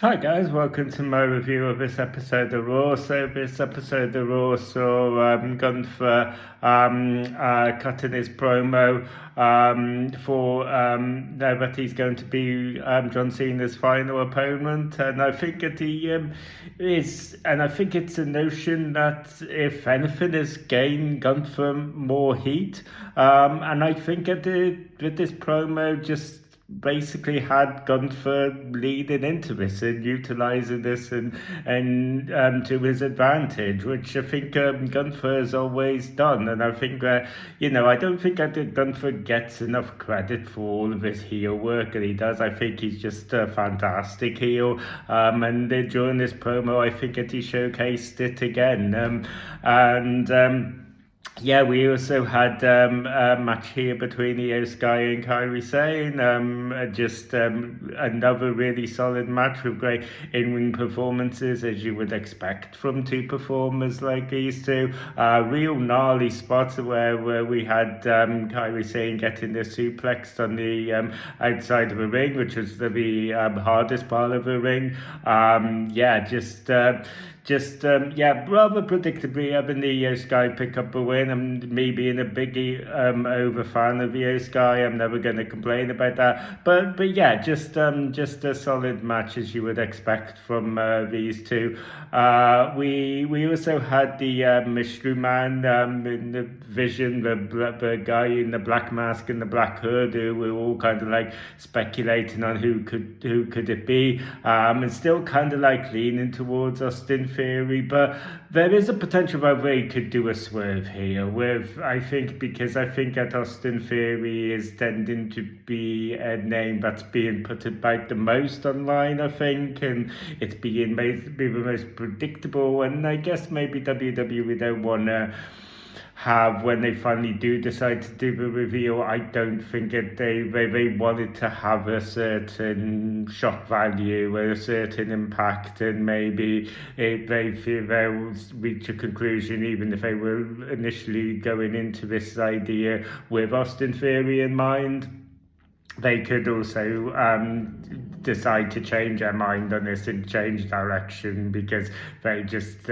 Hi guys, welcome to my review of this episode of Raw. So this episode of Raw saw Gunther cutting his promo for now that he's going to be John Cena's final opponent, and I think that he is, and I think it's a notion that if anything has gained Gunther more heat, and I think that with this promo just basically had Gunther leading into this and utilising this and to his advantage, which I think Gunther has always done. And I think I don't think that Gunther gets enough credit for all of his heel work that he does. I think he's just a fantastic heel. And during this promo, I think that he showcased it again. Yeah, we also had a match here between Io Sky and Kairi Sane. Just another really solid match with great in-ring performances, as you would expect from two performers like these two. Real gnarly spots where we had Kairi Sane getting the suplex on the outside of the ring, which was the hardest part of the ring. Rather predictably, having the Io Sky pick up a win, and me being a big over fan of Io Sky, I'm never going to complain about that. But yeah, just a solid match as you would expect from these two. We also had the mystery man in the Vision, the guy in the black mask and the black hood, who were all kind of like speculating on who could it be, and still kind of like leaning towards Austin Theory, but there is a potential that they could do a swerve here because I think that Austin Theory is tending to be a name that's being put about the most online, I think, and it's being maybe the most predictable, and I guess maybe WWE don't want to have, when they finally do decide to do the reveal, I don't think that they wanted to have a certain shock value, a certain impact, and maybe they feel they'll reach a conclusion, even if they were initially going into this idea with Austin Theory in mind. They could also decide to change their mind on this and change direction, because they just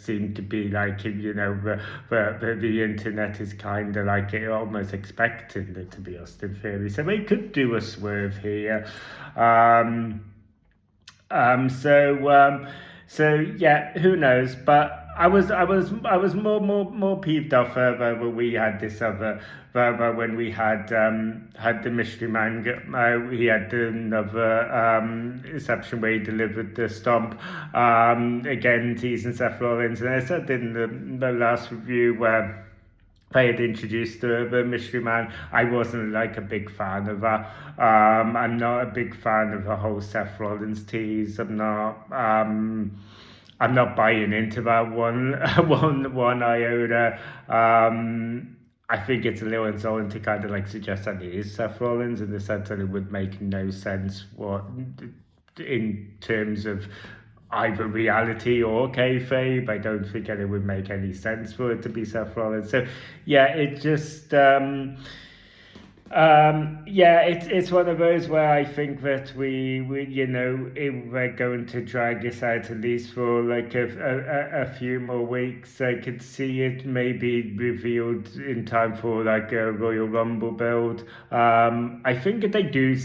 seem to be like, the internet is kind of like it almost expecting it to be Austin Theory. So they could do a swerve here. Um, um, so so yeah, who knows? But I was more peeved off when we had this other when we had the mystery man. He had another reception where he delivered the stomp again, teasing Seth Rollins, and I said in the last review where they had introduced the mystery man, I wasn't like a big fan of that. I'm not a big fan of the whole Seth Rollins tease. I'm not buying into that one iota. I think it's a little insulting to kind of like suggest that it is Seth Rollins, in the sense that it would make no sense in terms of either reality or kayfabe. I don't think it would make any sense for it to be Seth Rollins. So yeah, it just it's one of those where I think that we're going to drag this out at least for like a few more weeks. I could see it maybe revealed in time for like a Royal Rumble build. I think that they do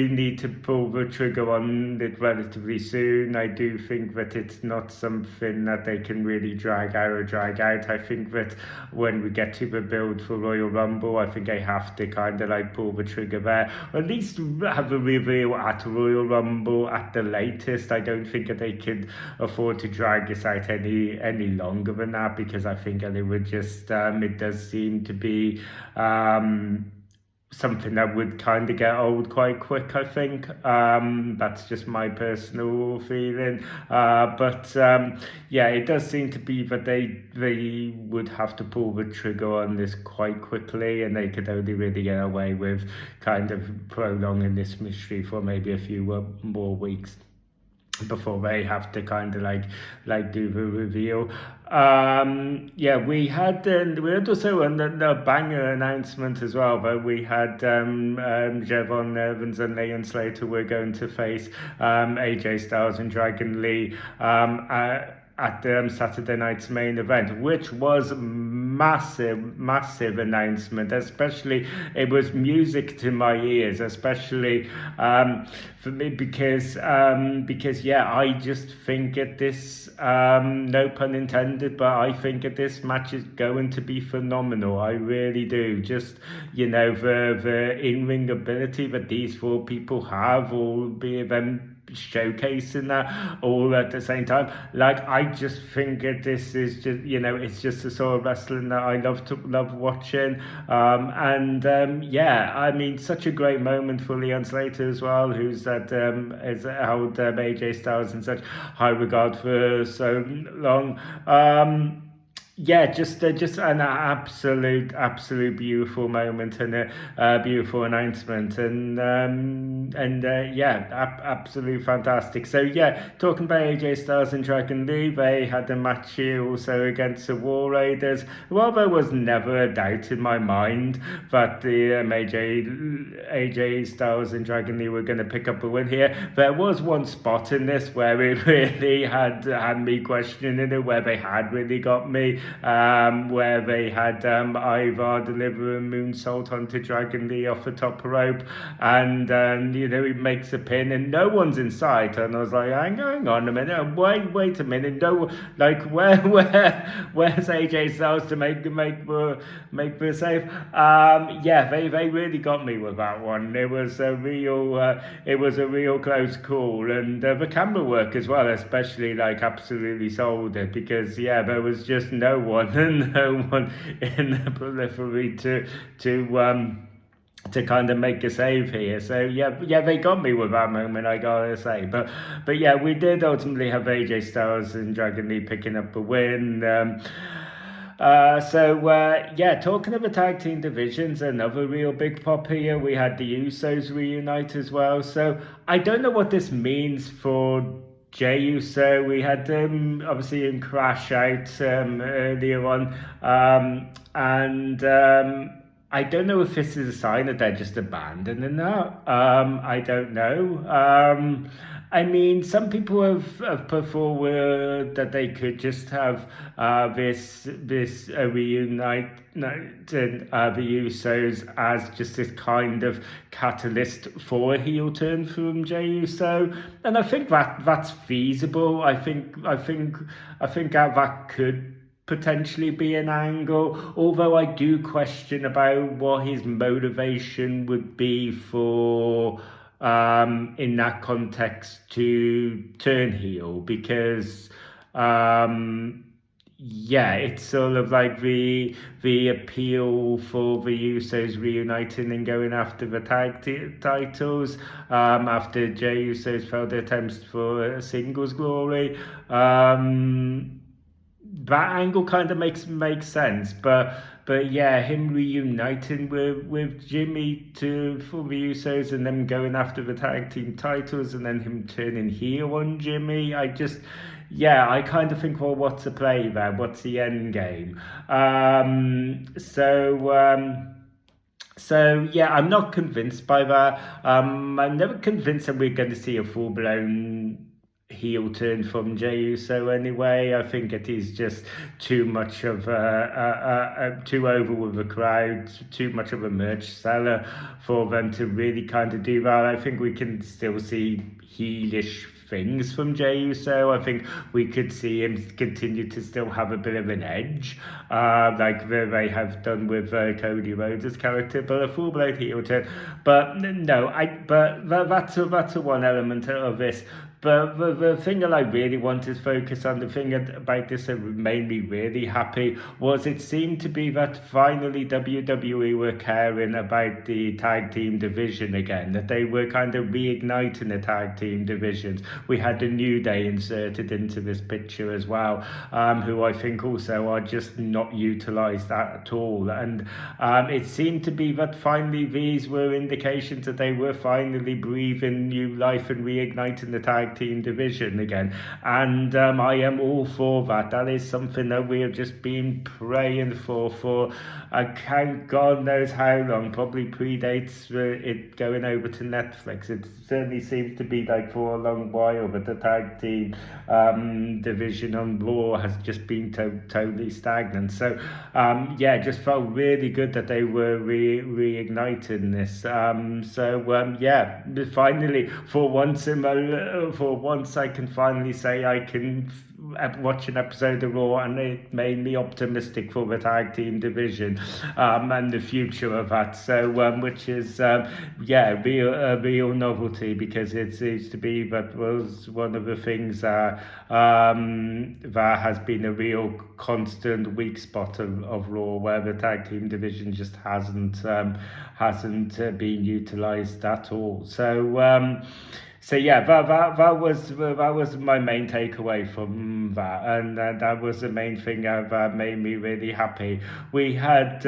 need to pull the trigger on it relatively soon. I do think that it's not something that they can really drag out. I think that when we get to the build for Royal Rumble, I think they have to kind of like pull the trigger there, or at least have a reveal at Royal Rumble at the latest. I don't think that they could afford to drag this out any longer than that, because I think that it would just it does seem to be something that would kind of get old quite quick, I think. That's just my personal feeling. Yeah, it does seem to be that they would have to pull the trigger on this quite quickly, and they could only really get away with kind of prolonging this mystery for maybe a few more weeks. before they have to kind of like do the reveal. Yeah, we had also a banger announcement as well, but we had Jevon Evans and Leon Slater were going to face AJ Styles and Dragon Lee at Saturday night's main event, which was massive announcement. Especially, it was music to my ears, especially for me because yeah, I just think at this no pun intended, but I think at this match is going to be phenomenal. I really do. Just the in-ring ability that these four people have, albeit them showcasing that all at the same time. Like, I just think that this is just it's just the sort of wrestling that I love watching. And yeah, I mean, such a great moment for Leon Slater as well, who's has held AJ Styles in such high regard for so long. Yeah, just an absolute beautiful moment and a beautiful announcement, and yeah, absolutely fantastic. So yeah, talking about AJ Styles and Dragon Lee, they had a match here also against the War Raiders. Well, there was never a doubt in my mind that the AJ Styles and Dragon Lee were going to pick up a win here. There was one spot in this where it really had me questioning it, where they had really got me. Where they had Ivar deliver a moonsault onto Dragon Lee off the top rope, and he makes a pin, and no one's in sight. And I was like, hang on a minute, wait a minute, no, like where's AJ Styles to make the save? Yeah, they really got me with that one. It was a real close call, and the camera work as well, especially, like, absolutely sold it, because yeah, there was just no one in the periphery to kind of make a save here. So yeah, they got me with that moment, I gotta say. But yeah, we did ultimately have AJ Styles and Dragon Lee picking up a win. Yeah, talking of the tag team divisions, another real big pop here. We had the Usos reunite as well. So I don't know what this means for Jey Uso. We had obviously in Crash Out earlier on, and I don't know if this is a sign that they're just abandoning that. I don't know. I mean, some people have put forward that they could just have this reunite the Usos as just this kind of catalyst for a heel turn from Jey Uso, and I think that's feasible. I think that could potentially be an angle, although I do question about what his motivation would be for in that context to turn heel, because yeah, it's sort of like the appeal for the Usos reuniting and going after the tag titles after Jey Uso's failed attempts for a singles glory. That angle kind of makes sense, but yeah, him reuniting with Jimmy for the Usos and them going after the tag team titles and then him turning heel on Jimmy, I kind of think, well, what's the play there? What's the end game? So yeah, I'm not convinced by that. I'm never convinced that we're going to see a full-blown heel turn from Jey Uso anyway. I think it is just too much of too over with the crowd, too much of a merch seller for them to really kind of do that. I think we can still see heelish things from Jey Uso. I think we could see him continue to still have a bit of an edge, like they have done with Cody Rhodes' character, but a full-blown heel turn. But no, that's a one element of this. But the thing that I really want to focus on, the thing about this that made me really happy, was it seemed to be that finally WWE were caring about the tag team division again, that they were kind of reigniting the tag team team divisions. We had the New Day inserted into this picture as well, who I think also are just not utilised at all. And it seemed to be that finally these were indications that they were finally breathing new life and reigniting the tag team division again. And I am all for that. That is something that we have just been praying for I can't God knows how long. Probably predates it going over to Netflix. It certainly seems to be like for a long while, but the tag team division on Raw has just been totally stagnant. So yeah, it just felt really good that they were reigniting this. Yeah, finally, for once I can finally say I can watch an episode of Raw, and it made me optimistic for the tag team division and the future of that. So which is a real novelty, because it seems to be that was one of the things that has been a real constant weak spot of Raw, where the tag team division just hasn't been utilised at all. So yeah, that was my main takeaway from that, and that was the main thing that made me really happy. We had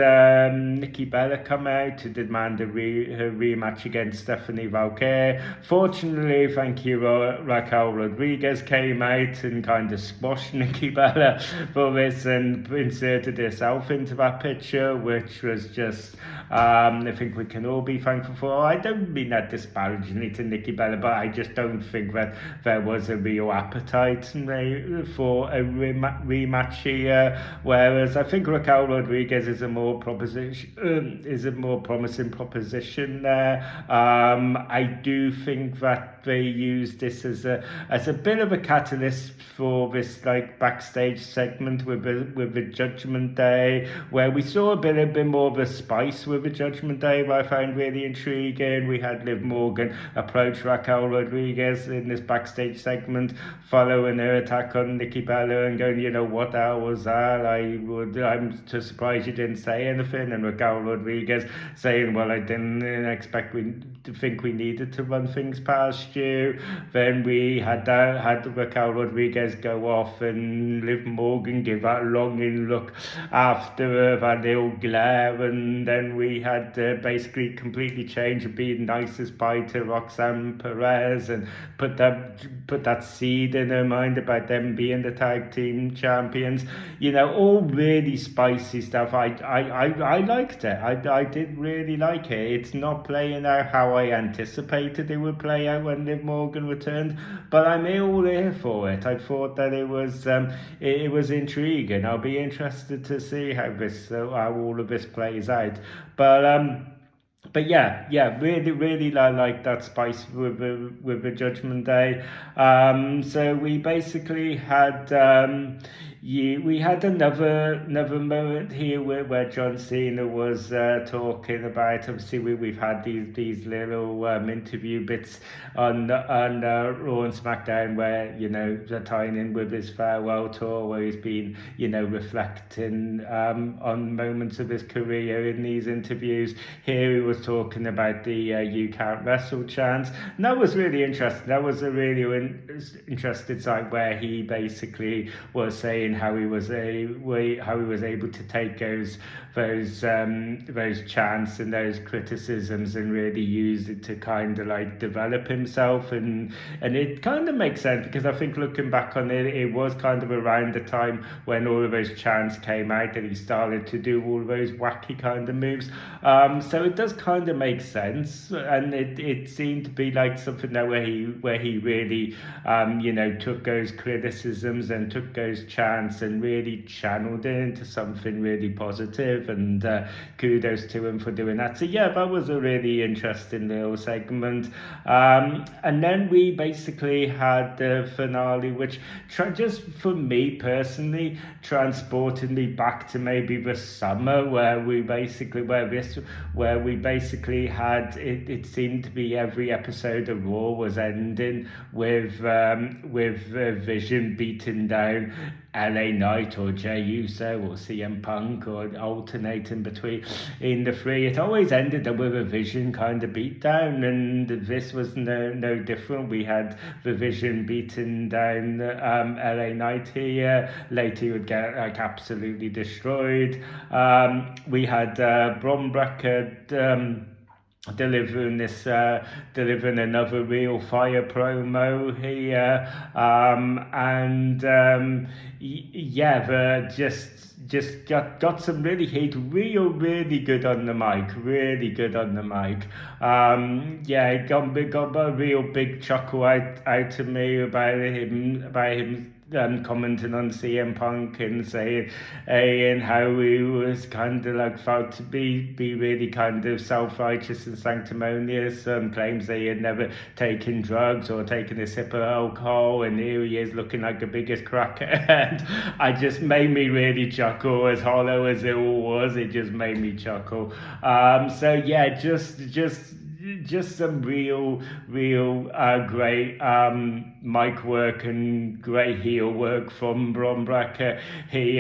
Nikki Bella come out to demand her rematch against Stephanie Valkyrie. Fortunately, thank you, Raquel Rodriguez came out and kind of squashed Nikki Bella for this and inserted herself into that picture, which was just I think we can all be thankful for. I don't mean that disparagingly to Nikki Bella, but I just don't think that there was a real appetite for a rematch here. Whereas I think Raquel Rodriguez is a more promising proposition there. I do think that they use this as a bit of a catalyst for this like backstage segment with the Judgment Day, where we saw a bit more of a spice with the Judgment Day, what I found really intriguing. We had Liv Morgan approach Raquel Rodriguez in this backstage segment following her attack on Nikki Bella and going, you know, what the hell was that? I'm just surprised you didn't say anything. And Raquel Rodriguez saying, well, I didn't expect to think we needed to run things past you. Then we had Raquel Rodriguez go off and Liv Morgan give that longing look after that little glare, and then we had basically completely changed and be nice as pie to Roxanne Perez and put that seed in her mind about them being the tag team champions. You know, all really spicy stuff. I liked it. I did really like it. It's not playing out how I anticipated it would play out when Liv Morgan returned, but I'm all here for it. I thought that it was intriguing. I'll be interested to see how all of this plays out. But yeah, really like that spice with the Judgment Day. So we basically had we had another moment here where John Cena was talking about. Obviously, we've had these little interview bits on Raw and SmackDown where, you know, they're tying in with his farewell tour, where he's been, you know, reflecting on moments of his career in these interviews. Here he was talking about the "You Can't Wrestle" chant, and that was really interesting. That was a really interesting side where he basically was saying how he was able to take those chants and those criticisms and really use it to kind of like develop himself, and it kind of makes sense, because I think looking back on it, it was kind of around the time when all of those chants came out that he started to do all of those wacky kind of moves. So it does kind of make sense, and it seemed to be like something that where he really you know, took those criticisms and took those chants and really channeled it into something really positive, and kudos to him for doing that. So yeah, that was a really interesting little segment. And then we basically had the finale, which just for me personally transported me back to maybe the summer, where we basically had it seemed to be every episode of Raw was ending with Vision beating down LA Knight or Jey Uso or CM Punk, or alternating between in the three. It always ended up with a Vision kind of beatdown, and this was no different. We had the Vision beating down LA Knight here. Later he would get like absolutely destroyed. We had Bron Breakker delivering another real fire promo here, and yeah, just got some really heat, really good on the mic, really good on the mic. Yeah, it got a real big chuckle out of me about him commenting on CM Punk and saying how he was kind of like felt to be really kind of self-righteous and sanctimonious, claims that he had never taken drugs or taken a sip of alcohol, and here he is looking like the biggest crackhead. And I just made me really chuckle, as hollow as it all was. It just made me chuckle. So yeah, just some real great mic work and great heel work from Bron Breakker. He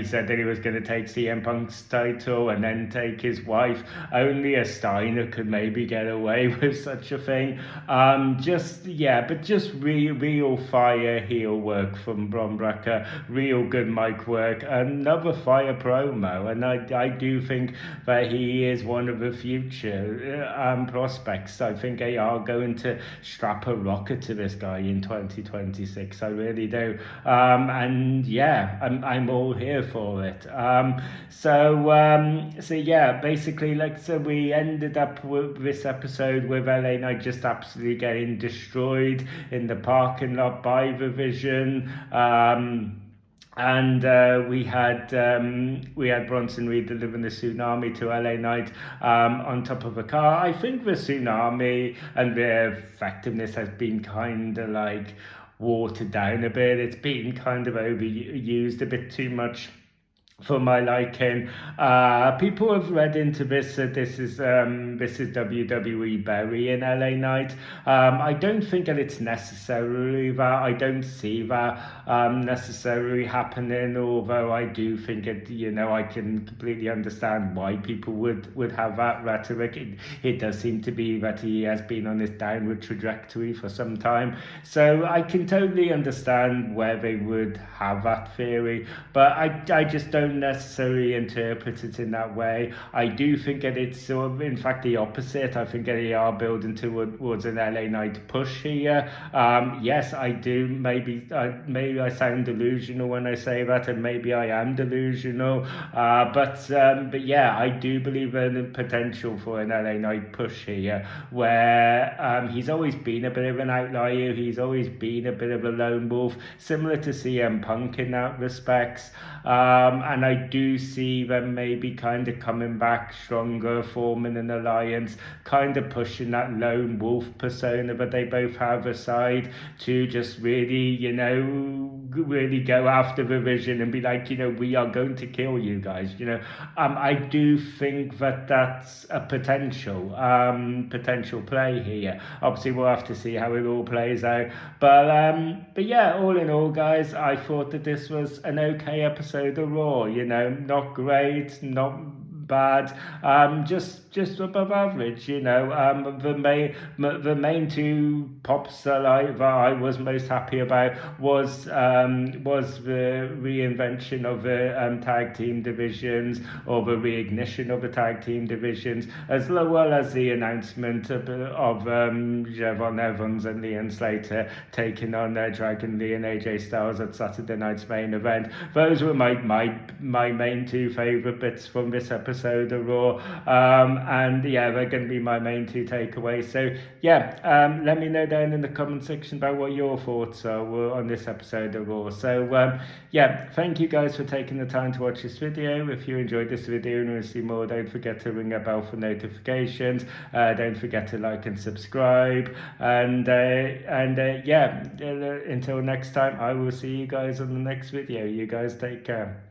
said that he was going to take CM Punk's title and then take his wife. Only a Steiner could maybe get away with such a thing. Just real fire heel work from Bron Breakker. Real good mic work. Another fire promo, and I do think that he is one of the future prospects. I think they are going to strap a rocket to this guy in 2026. I really do. And yeah, I'm all here for it. So yeah, basically, so we ended up with this episode with LA Knight just absolutely getting destroyed in the parking lot by the Vision. And we had Bronson Reed delivering the tsunami to LA Knight on top of a car. I think the tsunami and the effectiveness has been kind of like watered down a bit. It's been kind of overused a bit too much for my liking. People have read into this that this is WWE burying LA Knight. I don't think that it's necessarily that. I don't see that necessarily happening, although I do think it, I can completely understand why people would have that rhetoric. It does seem to be that he has been on this downward trajectory for some time, so I can totally understand where they would have that theory, but I just don't necessarily interpret it in that way. I do think that it's sort of, in fact, the opposite. I think that they are building towards an LA Knight push here. Yes, I do. Maybe I sound delusional when I say that, and maybe I am delusional. But yeah, I do believe in the potential for an LA Knight push here, where he's always been a bit of an outlier. He's always been a bit of a lone wolf, similar to CM Punk in that respects. And I do see them maybe kind of coming back stronger, forming an alliance, kind of pushing that lone wolf persona that they both have aside to just really, really go after the Vision and be like, we are going to kill you guys. I do think that that's a potential play here. Obviously, we'll have to see how it all plays out. But yeah, all in all, guys, I thought that this was an okay episode of Raw. Not great, not bad, just above average. The main two pops that I was most happy about was the reinvention of the tag team divisions, or the reignition of the tag team divisions, as well as the announcement of Javon Evans and Leon Slater taking on Dragon Lee and AJ Styles at Saturday night's main event. Those were my main two favorite bits from this episode of Raw, and yeah, they're going to be my main two takeaways. So yeah, let me know down in the comment section about what your thoughts are on this episode of Raw. So yeah, thank you guys for taking the time to watch this video. If you enjoyed this video and want to see more, don't forget to ring a bell for notifications. Don't forget to like and subscribe, and yeah, until next time, I will see you guys on the next video. You guys take care.